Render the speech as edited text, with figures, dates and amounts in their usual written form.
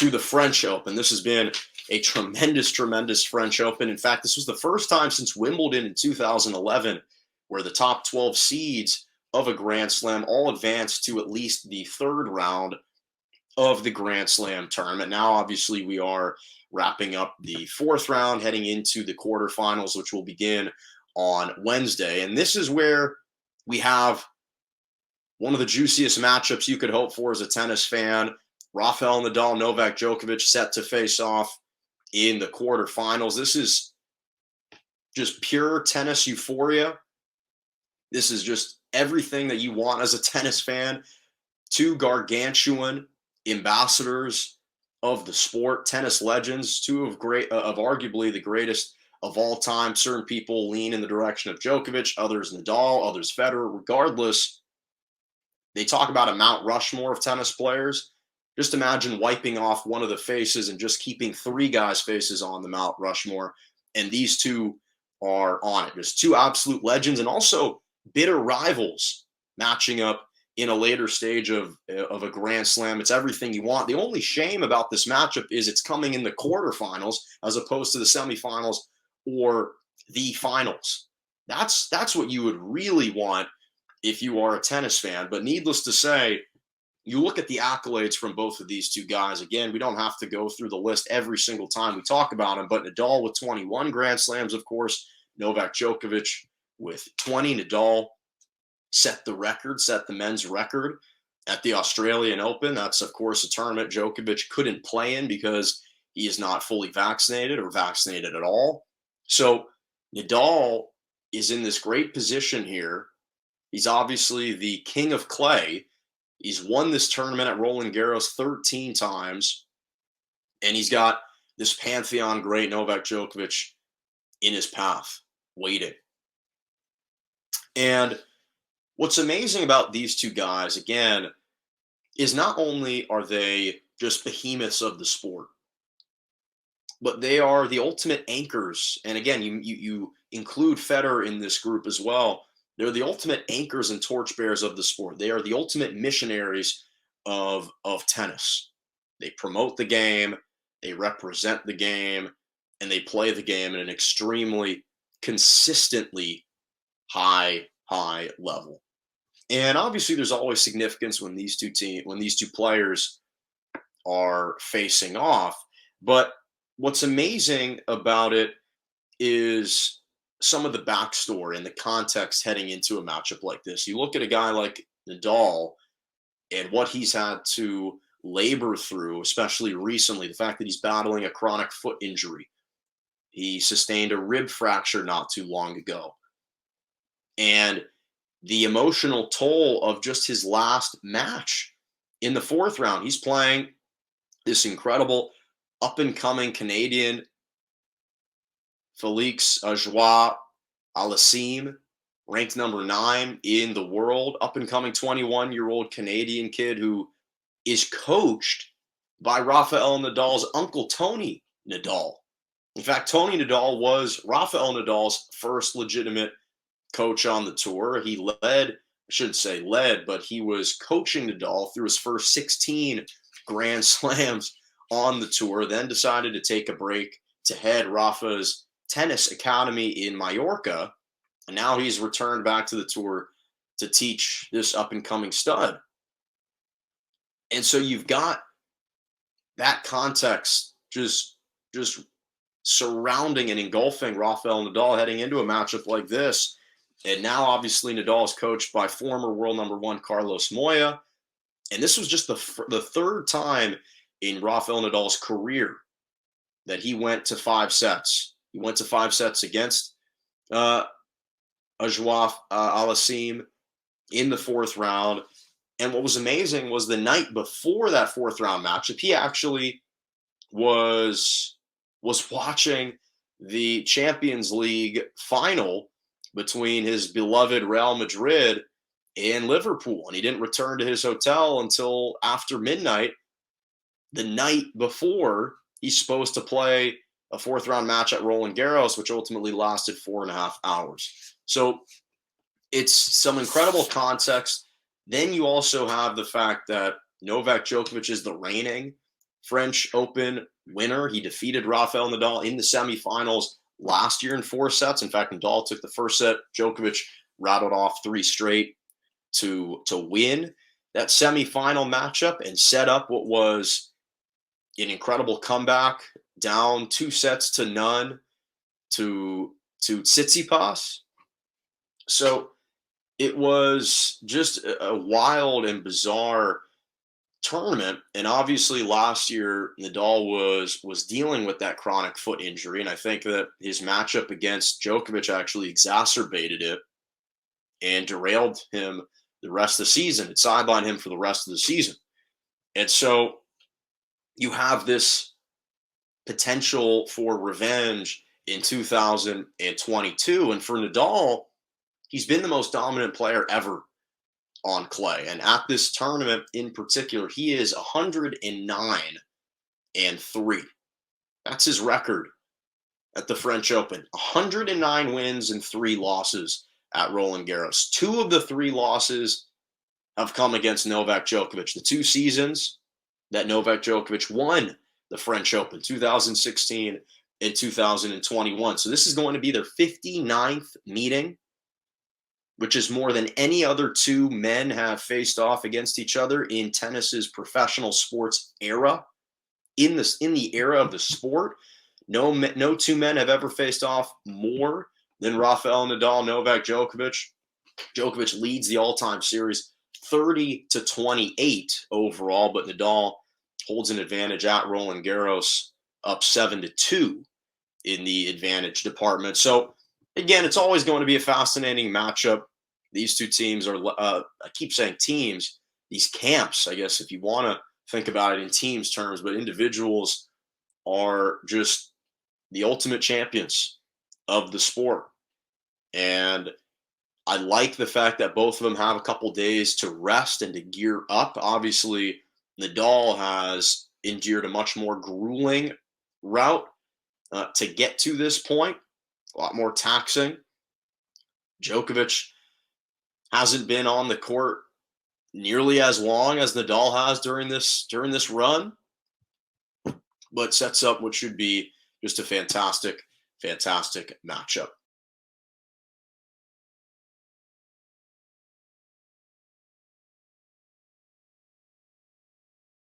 to the French Open. This has been a tremendous, tremendous French Open. In fact, this was the first time since Wimbledon in 2011 where the top 12 seeds of a Grand Slam all advanced to at least the third round of the Grand Slam tournament. Now, obviously, we are wrapping up the fourth round, heading into the quarterfinals, which will begin on Wednesday. And this is where we have one of the juiciest matchups you could hope for as a tennis fan. Rafael Nadal, Novak Djokovic set to face off in the quarterfinals. This is just pure tennis euphoria. This is just everything that you want as a tennis fan. Two gargantuan ambassadors of the sport, tennis legends, two of arguably the greatest of all time. Certain people lean in the direction of Djokovic, others Nadal, others Federer. Regardless, they talk about a Mount Rushmore of tennis players. Just imagine wiping off one of the faces and just keeping three guys' faces on the Mount Rushmore, and these two are on it. Just two absolute legends, and also bitter rivals matching up in a later stage of a Grand Slam. It's everything you want. The only shame about this matchup is it's coming in the quarterfinals as opposed to the semifinals or the finals. That's what you would really want if you are a tennis fan. But needless to say, you look at the accolades from both of these two guys. Again, we don't have to go through the list every single time we talk about them, but Nadal with 21 Grand Slams, of course, Novak Djokovic with 20. Nadal set the men's record at the Australian Open. That's, of course, a tournament Djokovic couldn't play in because he is not fully vaccinated or vaccinated at all. So Nadal is in this great position here. He's obviously the king of clay. He's won this tournament at Roland Garros 13 times, and he's got this pantheon great Novak Djokovic in his path, waiting. And what's amazing about these two guys, again, is not only are they just behemoths of the sport, but they are the ultimate anchors. And again, you include Federer in this group as well. They're the ultimate anchors and torchbearers of the sport. They are the ultimate missionaries of tennis. They promote the game, they represent the game, and they play the game at an extremely consistently high level. And obviously there's always significance when these two players are facing off. But what's amazing about it is some of the backstory and the context heading into a matchup like this. You look at a guy like Nadal and what he's had to labor through, especially recently, the fact that he's battling a chronic foot injury. He sustained a rib fracture not too long ago. And the emotional toll of just his last match in the fourth round. He's playing this incredible up-and-coming Canadian Felix Auger-Aliassime, ranked number 9 in the world, up-and-coming 21-year-old Canadian kid who is coached by Rafael Nadal's uncle, Tony Nadal. In fact, Tony Nadal was Rafael Nadal's first legitimate coach on the tour. He but he was coaching Nadal through his first 16 Grand Slams on the tour, then decided to take a break to head Rafa's tennis academy in Mallorca, and now he's returned back to the tour to teach this up-and-coming stud. And so you've got that context just surrounding and engulfing Rafael Nadal heading into a matchup like this. And now, obviously, Nadal is coached by former world number 1 Carlos Moya. And this was just the third time in Rafael Nadal's career that he went to 5 sets. He went to 5 sets against Auger-Aliassime in the fourth round. And what was amazing was the night before that fourth round matchup, he actually was watching the Champions League final between his beloved Real Madrid and Liverpool. And he didn't return to his hotel until after midnight, the night before he's supposed to play a fourth round match at Roland Garros, which ultimately lasted 4.5 hours. So it's some incredible context. Then you also have the fact that Novak Djokovic is the reigning French Open winner. He defeated Rafael Nadal in the semifinals last year in 4 sets. In fact, Nadal took the first set. Djokovic rattled off 3 straight to win that semifinal matchup and set up what was an incredible comeback, down 2 sets to none to Tsitsipas. So it was just a wild and bizarre tournament. And obviously last year Nadal was dealing with that chronic foot injury, and I think that his matchup against Djokovic actually exacerbated it and derailed him the rest of the season. It sidelined him for the rest of the season. And so you have this potential for revenge in 2022. And for Nadal, he's been the most dominant player ever on clay. And at this tournament in particular, he is 109-3. That's his record at the French Open. 109 wins and 3 losses at Roland Garros. 2 of the 3 losses have come against Novak Djokovic. The 2 seasons that Novak Djokovic won the French Open, 2016 and 2021. So this is going to be their 59th meeting, which is more than any other 2 men have faced off against each other in tennis's professional sports era. In the era of the sport, no 2 men have ever faced off more than Rafael Nadal, Novak Djokovic. Djokovic leads the all-time series 30-28 overall, but Nadal holds an advantage at Roland Garros, up 7-2 in the advantage department. So again, it's always going to be a fascinating matchup. These 2 teams are, I keep saying teams, these camps, I guess, if you want to think about it in teams terms, but individuals are just the ultimate champions of the sport. And I like the fact that both of them have a couple days to rest and to gear up. Obviously, Nadal has endured a much more grueling route to get to this point, a lot more taxing. Djokovic hasn't been on the court nearly as long as Nadal has during this run, but sets up what should be just a fantastic matchup.